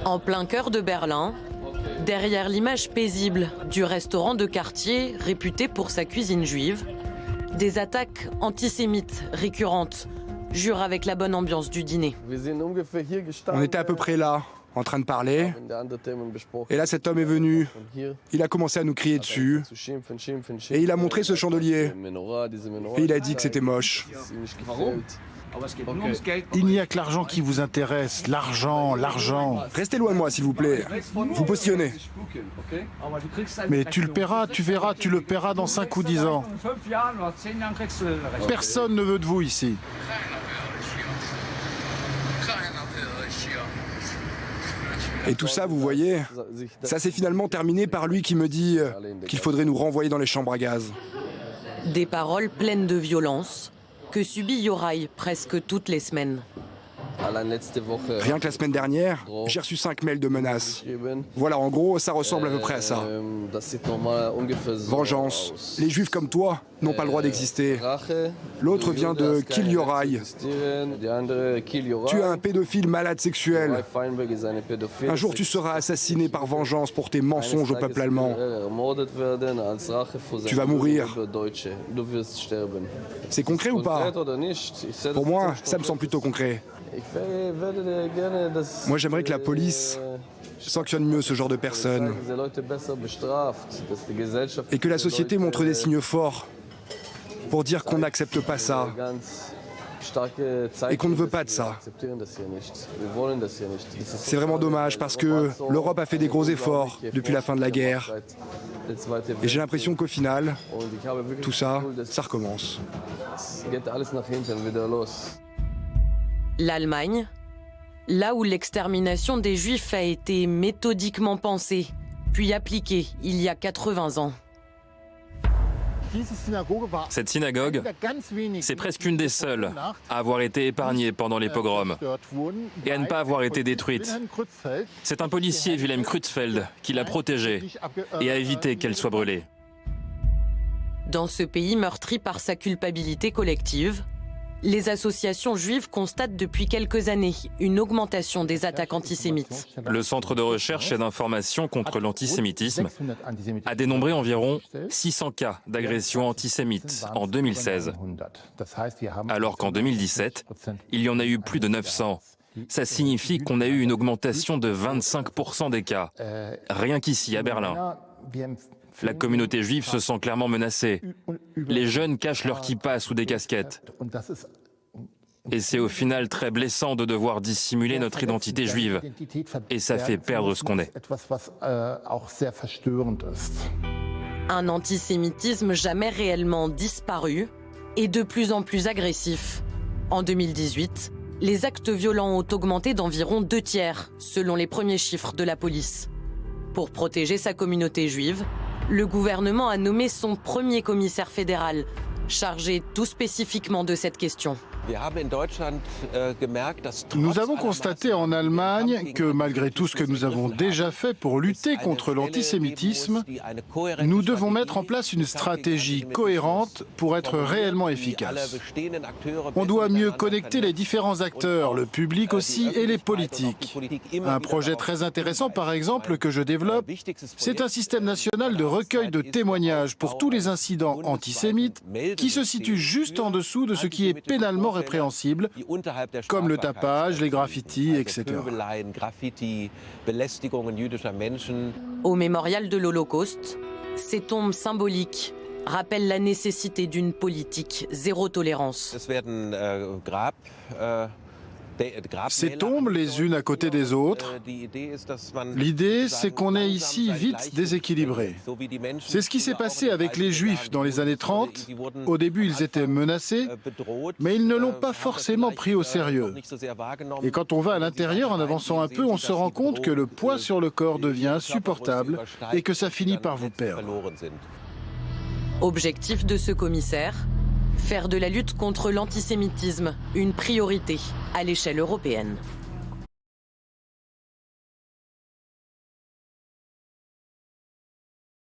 En plein cœur de Berlin, derrière l'image paisible du restaurant de quartier réputé pour sa cuisine juive, des attaques antisémites récurrentes jurent avec la bonne ambiance du dîner. On était à peu près là, en train de parler. Et là, cet homme est venu. Il a commencé à nous crier dessus. Et il a montré ce chandelier. Et il a dit que c'était moche. Il n'y a que l'argent qui vous intéresse. L'argent, l'argent. Restez loin de moi, s'il vous plaît. Vous postillonnez. Mais tu le paieras, tu verras, tu le paieras dans 5 ou 10 ans. Personne ne veut de vous ici. Et tout ça, vous voyez, ça s'est finalement terminé par lui qui me dit qu'il faudrait nous renvoyer dans les chambres à gaz. Des paroles pleines de violence que subit Yoraï presque toutes les semaines. Rien que la semaine dernière, j'ai reçu 5 mails de menaces. Voilà, en gros, ça ressemble à peu près à ça. Vengeance. Les juifs comme toi n'ont pas le droit d'exister. L'autre vient de Kill Yoraï. Tu es un pédophile malade sexuel. Un jour, tu seras assassiné par vengeance pour tes mensonges au peuple allemand. Tu vas mourir. C'est concret ou pas? Pour moi, ça me semble plutôt concret. Moi, j'aimerais que la police sanctionne mieux ce genre de personnes et que la société montre des signes forts pour dire qu'on n'accepte pas ça et qu'on ne veut pas de ça. C'est vraiment dommage parce que l'Europe a fait des gros efforts depuis la fin de la guerre et j'ai l'impression qu'au final, tout ça, ça recommence. L'Allemagne, là où l'extermination des Juifs a été méthodiquement pensée, puis appliquée il y a 80 ans. Cette synagogue, c'est presque une des seules à avoir été épargnée pendant les pogroms et à ne pas avoir été détruite. C'est un policier, Wilhelm Kreutzfeld, qui l'a protégée et a évité qu'elle soit brûlée. Dans ce pays meurtri par sa culpabilité collective, les associations juives constatent depuis quelques années une augmentation des attaques antisémites. Le Centre de recherche et d'information contre l'antisémitisme a dénombré environ 600 cas d'agressions antisémites en 2016, alors qu'en 2017, il y en a eu plus de 900. Ça signifie qu'on a eu une augmentation de 25% des cas, rien qu'ici à Berlin. La communauté juive se sent clairement menacée. Les jeunes cachent leur kippa sous des casquettes. Et c'est au final très blessant de devoir dissimuler notre identité juive. Et ça fait perdre ce qu'on est. Un antisémitisme jamais réellement disparu et de plus en plus agressif. En 2018, les actes violents ont augmenté d'environ 2/3, selon les premiers chiffres de la police. Pour protéger sa communauté juive, le gouvernement a nommé son premier commissaire fédéral, chargé tout spécifiquement de cette question. Nous avons constaté en Allemagne que malgré tout ce que nous avons déjà fait pour lutter contre l'antisémitisme, nous devons mettre en place une stratégie cohérente pour être réellement efficace. On doit mieux connecter les différents acteurs, le public aussi et les politiques. Un projet très intéressant, par exemple, que je développe, c'est un système national de recueil de témoignages pour tous les incidents antisémites qui se situe juste en dessous de ce qui est pénalement répréhensible, comme le tapage, les graffitis, etc. Au mémorial de l'Holocauste, ces tombes symboliques rappellent la nécessité d'une politique zéro tolérance. Ces tombes les unes à côté des autres, l'idée c'est qu'on est ici vite déséquilibré. C'est ce qui s'est passé avec les Juifs dans les années 30. Au début ils étaient menacés, mais ils ne l'ont pas forcément pris au sérieux. Et quand on va à l'intérieur en avançant un peu, on se rend compte que le poids sur le corps devient insupportable et que ça finit par vous perdre. Objectif de ce commissaire, faire de la lutte contre l'antisémitisme une priorité à l'échelle européenne.